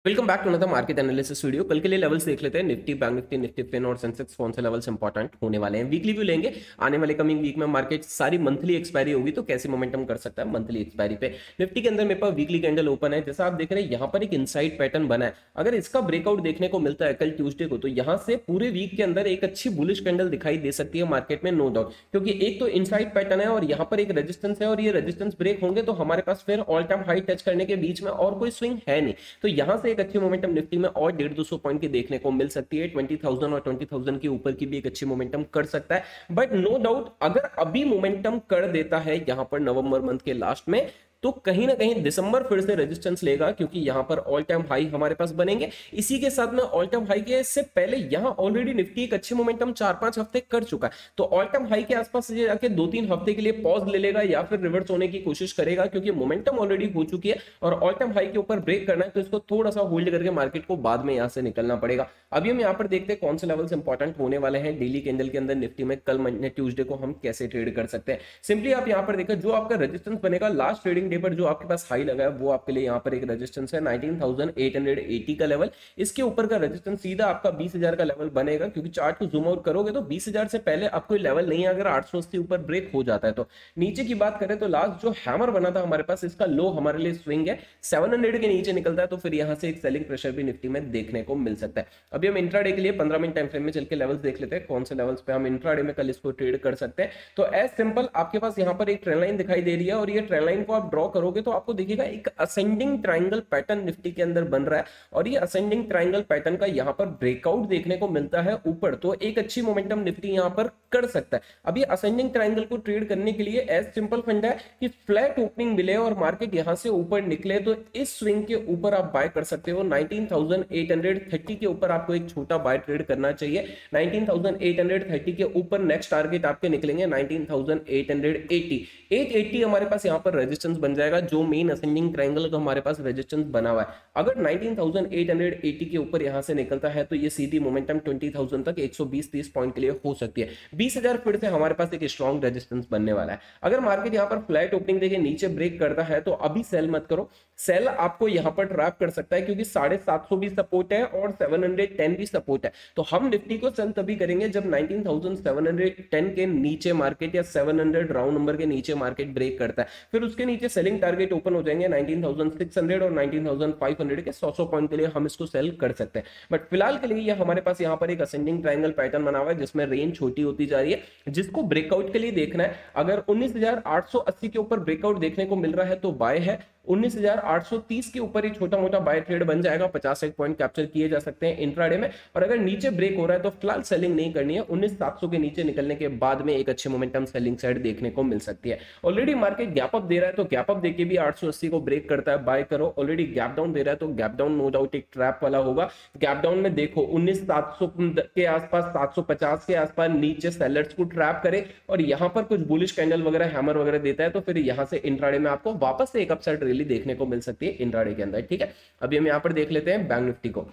Welcome back to another market analysis video. कल के लिए लेवल्स देख लेते हैं। Nifty, bank Nifty, Nifty Fin और सेंसेक्स कौन से लेवल्स इंपॉर्टेंट होने वाले हैं। वीकली व्यू लेंगे। आने वाले कमिंग वीक में मार्केट सारी मंथली एक्सपायरी होगी तो कैसे मोमेंटम कर सकता है मंथली एक्सपायरी पे। निफ्टी के अंदर मेरे पास वीकली कैंडल ओपन है, जैसा आप देख रहे हैं यहाँ पर एक इनसाइड पैटर्न बना है। अगर इसका ब्रेकआउट देखने को मिलता है कल ट्यूसडे को, तो यहाँ से पूरे वीक के अंदर एक अच्छी बुलिश कैंडल दिखाई दे सकती है मार्केट में, नो डाउट। क्योंकि एक तो इनसाइड पैटर्न है और यहाँ पर एक रेजिस्टेंस है, और ये रेजिस्टेंस ब्रेक होंगे तो हमारे पास फिर ऑल टाइम हाई टच करने के बीच में और कोई स्विंग है नहीं। तो यहाँ से एक अच्छी मोमेंटम निफ्टी में और 150-200 पॉइंट की देखने को मिल सकती है। 20,000 और 20,000 के ऊपर की भी एक अच्छी मोमेंटम कर सकता है। बट नो डाउट अगर अभी मोमेंटम कर देता है यहां पर नवंबर मंथ के लास्ट में, तो कहीं ना कहीं दिसंबर फिर से रेजिस्टेंस लेगा, क्योंकि यहां पर ऑल टाइम हाई हमारे पास बनेंगे। इसी के साथ में ऑल टाइम हाई के से पहले यहां ऑलरेडी निफ्टी एक अच्छी मोमेंटम 4-5 हफ्ते कर चुका है। तो ऑल टाइम हाई के आसपास ये जाके 2-3 हफ्ते के लिए पॉज ले लेगा या फिर रिवर्स होने की कोशिश करेगा, क्योंकि मोमेंटम ऑलरेडी हो चुकी है और ऑल टाइम हाई के ऊपर ब्रेक करना है। तो इसको थोड़ा सा होल्ड करके मार्केट को बाद में यहां से निकलना पड़ेगा। अभी हम यहां पर देखते हैं कौन से लेवल्स इंपॉर्टेंट होने वाले हैं डेली कैंडल के अंदर निफ्टी में। कल ट्यूसडे को हम कैसे ट्रेड कर सकते हैं। सिंपली आप यहां पर देखिए, जो आपका रेजिस्टेंस बनेगा लास्ट ट्रेडिंग डे पर, जो आपके पास हाई लगा है, वो आपके लिए यहाँ पर एक रेजिस्टेंस है 19,880 का लेवल। इसके ऊपर का रेजिस्टेंस सीधा आपका 20,000 का लेवल बनेगा, क्योंकि चार्ट को जूम आउट करोगे तो 20,000 से पहले अब कोई लेवल नहीं है। अगर 880 ऊपर ब्रेक हो जाता है तो नीचे की बात करें तो लास्ट जो हैमर बना था हमारे पास, इसका लो हमारे लिए स्विंग है 700 के नीचे निकलता है, तो फिर यहां से एक सेलिंग प्रेशर भी निफ्टी में देखने को मिल सकता है। अभी हम इंट्राडे के लिए 15 मिनट टाइम फ्रेम में चल के लेवल्स देख लेते हैं, कौन से लेवल्स पे हम इंट्राडे में कल इसको ट्रेड कर सकते हैं। तो एज सिंपल आपके पास यहाँ पर एक ट्रेंड लाइन दिखाई दे रही है, और ये ट्रेंड लाइन को आप ड्रॉ करोगे तो आपको देखिएगा एक असेंडिंग ट्रायंगल पैटर्न निफ्टी के अंदर बन रहा है, और ये असेंडिंग ट्रायंगल पैटर्न का यहाँ पर ब्रेकआउट देखने को मिलता है ऊपर, तो एक अच्छी मोमेंटम निफ्टी यहाँ पर कर सकता है। अब ये असेंडिंग ट्रायंगल को ट्रेड करने के लिए एज सिंपल फंडा है कि फ्लैट ओपनिंग मिले और मार्केट यहां से ऊपर निकले, तो इस स्विंग के ऊपर आप बाय कर सकते हो। 19,830 के ऊपर आपको एक छोटा बाय ट्रेड करना चाहिए। 19,830 के ऊपर नेक्स्ट टारगेट आपके निकलेंगे 19,880। 880 हमारे पास यहाँ पर रेजिस्टेंस बन जाएगा, जो मेन असेंडिंग ट्रायंगल का हमारे पास रेजिस्टेंस बना हुआ है। अगर 19,880 के ऊपर यहां से निकलता है तो ये सीधी मोमेंटम 20,000 तक 120-30 पॉइंट के लिए हो सकती है। 20,000 फिर से हमारे पास एक स्ट्रॉन्ग रेजिस्टेंस बनने वाला है। अगर मार्केट यहां पर फ्लैट ओपनिंग देके नीचे ब्रेक करता है तो अभी सेल मत करो। सेल आपको यहां पर ट्रैप कर सकता है, क्योंकि 750 भी सपोर्ट है और 710 भी सपोर्ट है। तो हम निफ्टी को सेल तभी करेंगे जब 19,710 के नीचे मार्केट या 700 राउंड नंबर के नीचे मार्केट ब्रेक करता है। फिर उसके नीचे सेलिंग टारगेट ओपन हो जाएंगे 19,600 और 19,500 के 100 पॉइंट के लिए हम इसको सेल कर सकते हैं। बट फिलहाल के लिए ये हमारे पास यहाँ पर एक असेंडिंग ट्रायंगल पैटर्न बना हुआ है, जिसमें रेंज छोटी होती जा रही है, जिसको ब्रेकआउट के लिए देखना है। अगर 19,880 के ऊपर ब्रेकआउट देखने को मिल रहा है तो बाय है। 19,830 के ऊपर ही छोटा मोटा बाय ट्रेड बन जाएगा, 50 पॉइंट कैप्चर किए जा सकते हैं इंट्राडे में। और अगर नीचे ब्रेक हो रहा है तो फिलहाल सेलिंग नहीं करनी है। 19,700 के नीचे निकलने के बाद में एक अच्छे मोमेंटम सेलिंग साइड देखने को मिल सकती है। ऑलरेडी मार्केट गैप अप दे रहा है, तो गैप अप देके भी 880 को ब्रेक करता है, बाय करो। ऑलरेडी गैप डाउन दे रहा है, तो गैप डाउन नो डाउट एक ट्रैप वाला होगा। गैप डाउन में देखो 19,700 के आसपास, 750 के आसपास नीचे सेलर्स को ट्रैप करे और यहां पर कुछ बुलिश कैंडल वगैरह, हैमर वगैरह देता है, तो फिर यहां से इंट्राडे में आपको वापस से एक अपसाइड रैली देखने को मिल सकती है इंट्राडे के अंदर। ठीक है, अभी हम यहां पर देख लेते हैं बैंक निफ्टी को।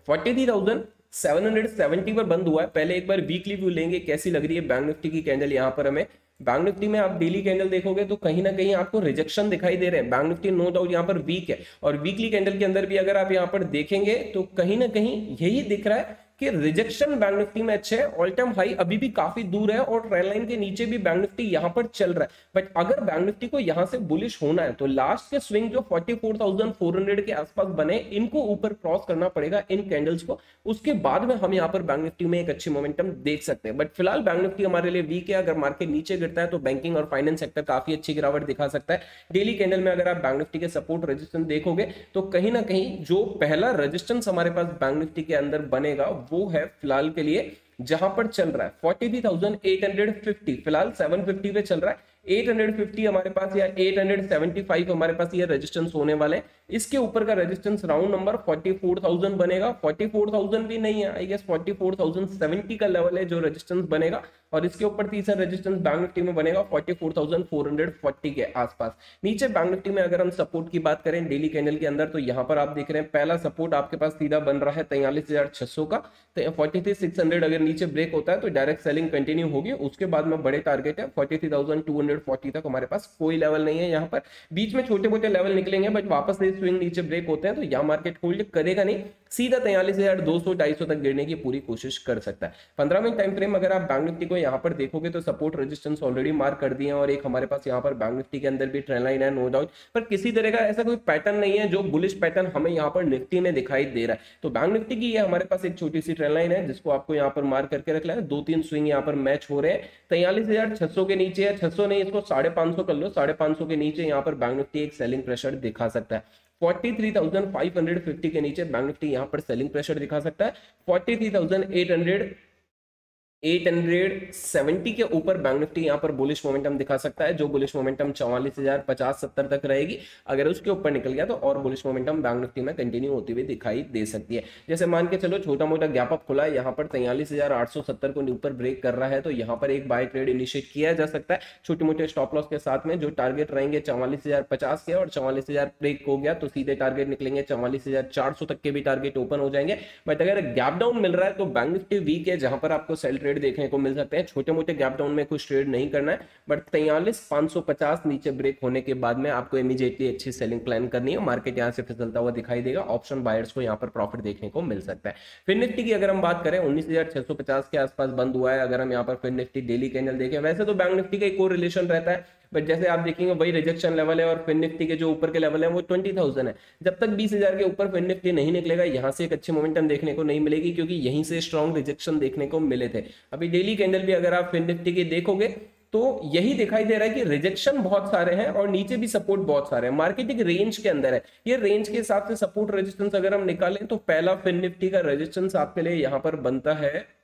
43,770 पर बंद हुआ है। पहले एक बार वीकली व्यू लेंगे, कैसी लग रही है बैंक निफ्टी की कैंडल। यहां पर हमें बैंक निफ्टी में आप डेली कैंडल देखोगे तो कहीं ना कहीं आपको रिजेक्शन दिखाई दे रहे हैं। बैंक निफ्टी नो डाउट यहाँ पर वीक है, और वीकली कैंडल के अंदर भी अगर आप यहाँ पर देखेंगे तो कहीं ना कहीं यही दिख रहा है कि रिजेक्शन बैंक निफ्टी में अच्छे है। ऑल टाइम हाई अभी भी काफी दूर है और ट्रेंड लाइन के नीचे भी बैंक निफ्टी यहां पर चल रहा है। बट अगर बैंक निफ्टी को यहां से बुलिश होना है तो लास्ट के स्विंग जो 44,400 के आसपास बने, इनको ऊपर क्रॉस करना पड़ेगा इन कैंडल्स को। उसके बाद में हम यहां पर बैंक निफ्टी में एक अच्छी मोमेंटम देख सकते हैं। बट फिलहाल बैंक निफ्टी हमारे लिए वीक है। अगर मार्केट नीचे गिरता है तो बैंकिंग और फाइनेंस सेक्टर काफी अच्छी गिरावट दिखा सकता है। डेली कैंडल में अगर आप बैंक निफ्टी के सपोर्ट रेजिस्टेंस देखोगे तो कहीं ना कहीं जो पहला रेजिस्टेंस हमारे पास बैंक निफ्टी के अंदर बनेगा वो है फिलहाल के लिए जहां पर चल रहा है 43,850। फिलहाल 750 पे चल रहा है। 850 हमारे पास या 875 हमारे पास ये रेजिस्टेंस होने वाले हैं। इसके ऊपर का रेजिस्टेंस राउंड नंबर 44,000 बनेगा। 44,000 भी नहीं है, आई गेस 44,070 का लेवल है जो रेजिस्टेंस बनेगा। और इसके ऊपर तीसरा रेजिस्टेंस बैंक निफ्टी में बनेगा 44,440 के आसपास। नीचे बैंक निफ्टी में अगर हम सपोर्ट की बात करें डेली कैंडल के अंदर, तो यहाँ पर आप देख रहे हैं पहला सपोर्ट आपके पास सीधा बन रहा है 43,600 का। तो 43,600 अगर नीचे ब्रेक होता है तो डायरेक्ट सेलिंग कंटिन्यू होगी। उसके बाद में बड़े टारगेट है 43,240 तक हमारे पास कोई लेवल नहीं है। यहाँ पर बीच में छोटे मोटे लेवल निकलेंगे, बट वापस से स्विंग नीचे ब्रेक होते हैं तो यहाँ मार्केट होल्ड करेगा नहीं, सीधा 43,200 250 तक गिरने की पूरी कोशिश कर सकता है। 15 मिनट टाइम फ्रेम अगर आप बैंक निफ्टी को यहाँ पर देखोगे तो सपोर्ट रेजिस्टेंस ऑलरेडी मार्क कर दिए हैं, और एक हमारे पास यहाँ पर बैंक निफ्टी के अंदर भी ट्रेंड लाइन है नो डाउट, पर किसी तरह का ऐसा कोई पैटर्न नहीं है जो बुलिश पैटर्न हमें यहाँ पर निफ्टी में दिखाई दे रहा है। तो बैंक निफ्टी की ये हमारे पास एक छोटी सी ट्रेंड लाइन है जिसको आपको यहाँ पर मार्क करके रखना है। 2-3 स्विंग यहाँ पर मैच हो रहे हैं, 43,600 के नीचे है, 600 नहीं इसको 550 कर लो, 550 के नीचे यहाँ पर बैंक निफ्टी एक सेलिंग प्रेशर दिखा सकता है। 43,550 के नीचे बैंक निफ्टी यहाँ पर सेलिंग प्रेशर दिखा सकता है। 43,870 के ऊपर बैंक निफ्टी यहाँ पर बुलिश मोमेंटम दिखा सकता है, जो बुलिश मोमेंटम 44,050-70 तक रहेगी। अगर उसके ऊपर निकल गया तो और बुलिश मोमेंटम बैंक निफ्टी में कंटिन्यू होती हुई दिखाई दे सकती है। जैसे मान के चलो छोटा मोटा गैप अप खुला है, यहाँ पर 43,870 को ऊपर ब्रेक कर रहा है, तो यहाँ पर एक बाय ट्रेड इनिशिएट किया जा सकता है छोटे मोटे स्टॉप लॉस के साथ में। जो टारगेट रहेंगे 44,050 के, और 44,000 ब्रेक हो गया तो सीधे टारगेट निकलेंगे 44,400 तक के भी टारगेट ओपन हो जाएंगे। बट अगर गैप डाउन मिल रहा है तो बैंक निफ्टी वीक है, जहां पर आपको सेल ट्रेड देखने को मिल सकते हैं। छोटे मोटे गैप डाउन में कुछ ट्रेड नहीं करना है, बट 43,550 नीचे ब्रेक होने के बाद में आपको इमीडिएटली अच्छी सेलिंग प्लान करनी है। मार्केट यहां से फिसलता हुआ दिखाई देगा, ऑप्शन बायर्स को यहां पर प्रॉफिट देखने को मिल सकता है। फिर निफ्टी की अगर हम बात करें 19,650 के आसपास बंद हुआ है। अगर हम यहाँ पर फिर निफ्टी डेली कैंडल देखें, वैसे तो बैंक निफ्टी का एक और रिलेशन रहता है, बट जैसे आप देखेंगे वही रिजेक्शन लेवल है, और फिन निफ्टी के जो ऊपर के लेवल है वो 20,000 है। जब तक 20,000 के ऊपर फिन निफ्टी नहीं निकलेगा, यहां से एक अच्छी मोमेंटम देखने को नहीं मिलेगी, क्योंकि यहीं से स्ट्रॉन्ग रिजेक्शन देखने को मिले थे। अभी डेली कैंडल भी अगर आप फिन निफ्टी के देखोगे तो यही दिखाई दे रहा है कि रिजेक्शन बहुत सारे हैं और नीचे भी सपोर्ट बहुत सारे हैं। मार्केट एक रेंज के अंदर है, ये रेंज के हिसाब से सपोर्ट रेजिस्टेंस अगर हम निकालें तो पहला फिन निफ्टी का रेजिस्टेंस आपके लिए यहां पर बनता है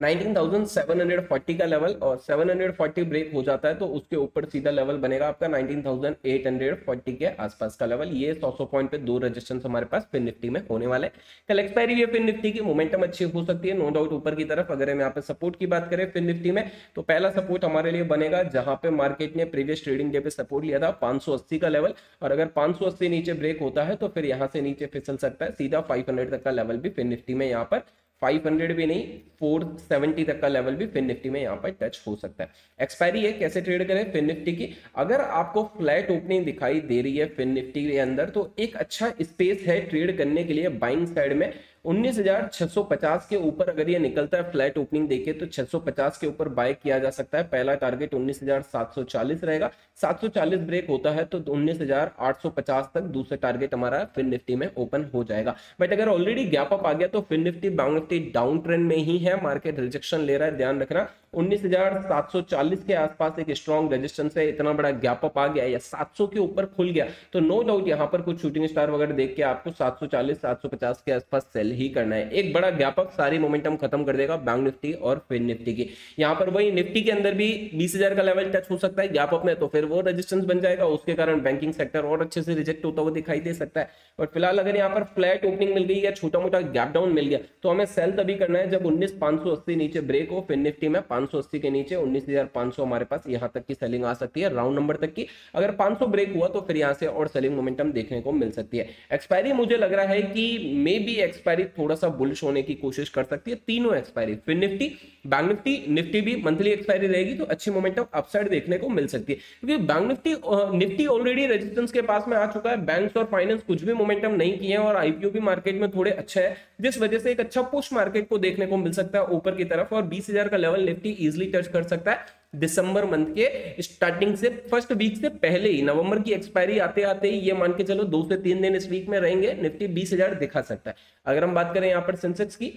19,740 का लेवल, और 740 ब्रेक हो जाता है तो उसके ऊपर सीधा लेवल बनेगा आपका 19,840 के आसपास का लेवल। ये 100 पॉइंट पे दो रेजिस्टेंस हमारे पास फिन निफ्टी में होने वाले। कल एक्सपायरी है फिन निफ्टी की, मोमेंटम अच्छी हो सकती है नो डाउट ऊपर की तरफ। अगर हम यहाँ पे सपोर्ट की बात करें फिन निफ्टी में, तो पहला सपोर्ट हमारे लिए बनेगा जहां पे मार्केट ने प्रीवियस ट्रेडिंग डे पे सपोर्ट लिया था 580 का लेवल, और अगर 580 नीचे ब्रेक होता है तो फिर यहाँ से नीचे फिसल सकता है सीधा 500 तक का लेवल भी फिन निफ्टी में, यहाँ पर 500 भी नहीं 470 तक का लेवल भी फिन निफ्टी में यहाँ पर टच हो सकता है। एक्सपायरी है, कैसे ट्रेड करें फिन निफ्टी की। अगर आपको फ्लैट ओपनिंग दिखाई दे रही है फिन निफ्टी के अंदर, तो एक अच्छा स्पेस है ट्रेड करने के लिए बाइंग साइड में। 19,650 के ऊपर अगर ये निकलता है फ्लैट ओपनिंग देखे तो 650 के ऊपर बाय किया जा सकता है। पहला टारगेट 19,740 रहेगा, 740 ब्रेक होता है तो 19,850 तक दूसरा टारगेट हमारा फिन निफ्टी में ओपन हो जाएगा। बट अगर ऑलरेडी गैप अप आ गया तो Fin Nifty bank Nifty down trend में ही है, मार्केट रिजेक्शन ले रहा है, ध्यान रखना। 19,740 के आसपास एक स्ट्रॉन्ग रेजिस्टेंस है, इतना बड़ा गैप अप आ गया या 700 के ऊपर खुल गया तो नो डाउट यहाँ पर कुछ शूटिंग स्टार वगैरह देख के आपको 740 750 के आसपास सेल ही करना है। एक बड़ा गैप अप सारी मोमेंटम खत्म कर देगा बैंक निफ्टी और फिन निफ्टी की। यहाँ पर वही निफ्टी के अंदर भी 20,000 का लेवल टच हो सकता है गैप अप में, तो फिर वो रेजिस्टेंस बन जाएगा, उसके कारण बैंकिंग सेक्टर और अच्छे से रिजेक्ट होता हुआ दिखाई दे सकता है। और फिलहाल अगर यहाँ पर फ्लैट ओपनिंग मिल गई या छोटा मोटा गैप डाउन मिल गया तो हमें सेल तभी करना है जब 19,580 नीचे ब्रेक हो फिन निफ्टी में। 580 के नीचे 19,500 हमारे पास यहाँ तक की सेलिंग आ सकती है राउंड नंबर तक की। अगर 500 ब्रेक हुआ तो फिर यहाँ से और सेलिंग मोमेंटम देखने को मिल सकती है। एक्सपायरी मुझे लग रहा है कि मे बी एक्सपायरी थोड़ा सा बुलिश होने की कोशिश कर सकती है। तीनों expiry Fin Nifty bank Nifty Nifty भी मंथली एक्सपायरी रहेगी तो अच्छी मोमेंटम अपसाइड देखने को मिल सकती है, क्योंकि बैंक निफ्टी ऑलरेडी रेजिस्टेंस के पास में आ चुका है। बैंक्स और फाइनेंस कुछ भी मोमेंटम नहीं किए हैं और आईपीओ भी मार्केट में थोड़े अच्छे हैं, जिस वजह से एक अच्छा पुश मार्केट को देखने को मिल सकता है ऊपर की तरफ। और 20,000 का लेवल निफ्टी इजिली टच कर सकता है दिसंबर मंथ के स्टार्टिंग से, फर्स्ट वीक से पहले ही। नवंबर की एक्सपायरी आते आते ही ये मान के चलो 2 से 3 दिन इस वीक में रहेंगे, निफ्टी 20,000 दिखा सकता है। अगर हम बात करें यहाँ पर सेंसेक्स की,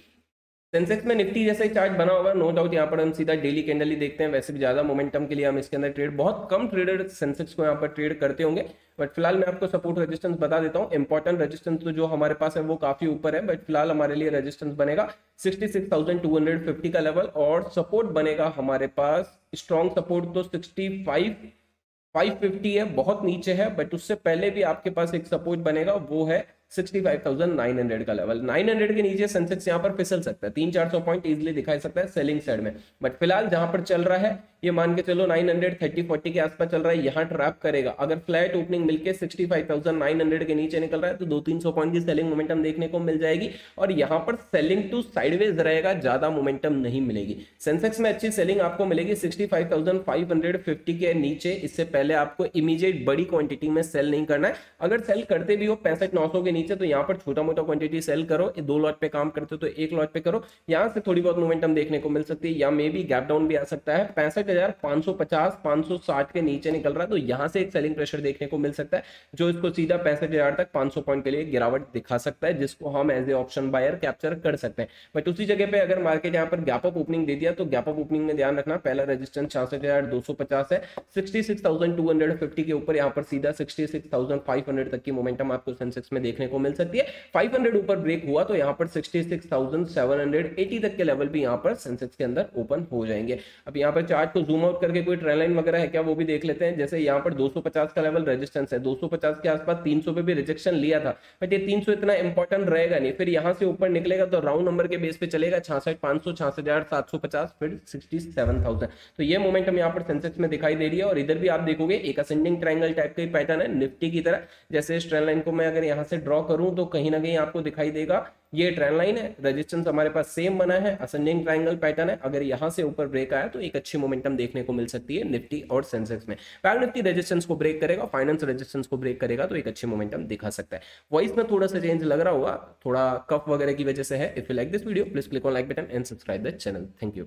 सेंसेक्स में निफ्टी जैसा ही चार्ट बना होगा नो डाउट। यहाँ पर हम सीधा डेली कैंडल ही देखते हैं, वैसे भी ज्यादा मोमेंटम के लिए हम इसके अंदर ट्रेड, बहुत कम ट्रेडर सेंसेक्स को यहाँ पर ट्रेड करते होंगे। बट फिलहाल मैं आपको सपोर्ट रेजिस्टेंस बता देता हूँ। इंपॉर्टेंट रेजिस्टेंस तो जो हमारे पास है वो काफी ऊपर है, बट फिलहाल हमारे लिए रेजिस्टेंस बनेगा 66,250 का लेवल, और सपोर्ट बनेगा हमारे पास स्ट्रॉन्ग सपोर्ट तो 65,550 है, बहुत नीचे है। बट उससे पहले भी आपके पास एक सपोर्ट बनेगा वो है 65,900 का लेवल। 900 के नीचे सेंसेक्स यहाँ पर फिसल सकता है, 300-400 पॉइंट इजीली दिखा सकता है सेलिंग साइड में। बट फिलहाल जहां पर चल रहा है ये मान के चलो 930-40 के आसपास चल रहा है, यहाँ ट्रैप करेगा। अगर फ्लैट ओपनिंग मिलके 65,900 के नीचे निकल रहा है तो 200-300 पॉइंट की सेलिंग मोमेंटम देखने को मिल जाएगी, और यहाँ पर सेलिंग टू साइडवेज रहेगा, ज्यादा मोमेंटम नहीं मिलेगी। सेंसेक्स में अच्छी सेलिंग आपको मिलेगी 65,550 के नीचे। इससे पहले आपको इमीडिएट बड़ी क्वांटिटी में सेल नहीं करना है। अगर सेल करते भी हो 65,900 के नीचे तो यहाँ पर छोटा मोटा क्वांटिटी सेल करो, 2 लॉट पे काम करते हो तो 1 लॉट पे करो, यहाँ से थोड़ी बहुत मोमेंटम देखने को मिल सकती है, या मे बी गैप डाउन भी आ सकता है। 65,550-560 के नीचे निकल रहा है तो यहाँ से एक सेलिंग प्रेशर देखने को मिल सकता है, जो इसको सीधा 65,000 तक 500 पॉइंट के लिए गिरावट दिखा सकता है, जिसको हम as a option buyer capture कर सकते हैं। बट उसी जगह पे अगर मार्केट यहाँ पर गैप अप ओपनिंग दे दिया तो गैप अप ओपनिंग में ध्यान रखना, पहला रेजिस्टेंस 66,250 है, 66,250 के ऊपर यहाँ पर सीधा 66,500 तक की मोमेंटम आपको सेंसेक्स में देखने को मिल सकती है। 500 ऊपर ब्रेक हुआ तो यहाँ पर 66,780 तक के लेवल भी यहाँ पर सेंसेक्स के अंदर ओपन हो जाएंगे। अब यहाँ पर चार्ट को जूम आउट करके कोई ट्रेंड लाइन वगैरह है क्या वो भी देख लेते हैं। जैसे यहाँ पर 250 का लेवल रेजिस्टेंस है, 250 के आसपास 300 पे भी रिजेक्शन लिया था, बट ये 300 इतना इंपॉर्टेंट रहेगा नहीं, फिर यहाँ से ऊपर निकलेगा तो राउंड नंबर के बेस पे चलेगा 66,500, 66,750, फिर 67,000। तो ये मोमेंटम यहाँ पर सेंसेक्स में दिखाई दे रही है। और इधर भी आप देखोगे एक असेंडिंग ट्रायंगल टाइप का पैटर्न है निफ्टी की तरह। जैसे इस ट्रेंड लाइन को मैं अगर यहाँ से ड्रॉ करूं तो कहीं ना कहीं आपको दिखाई देगा ये ट्रेंड लाइन है, रेजिस्टेंस हमारे पास सेम बना है, असेंडिंग ट्रायंगल पैटर्न है। अगर यहां से ऊपर ब्रेक आया तो एक अच्छी मोमेंटम देखने को मिल सकती है निफ्टी और सेंसेक्स में। बैंक निफ्टी रेजिस्टेंस को ब्रेक करेगा, फाइनेंस रेजिस्टेंस को ब्रेक करेगा तो एक अच्छी मोमेंटम दिखा सकता है। वॉइस में थोड़ा सा चेंज लग रहा होगा, थोड़ा कफ वगैरह की वजह से है। If you like this video please click on like button and subscribe the channel. Thank you.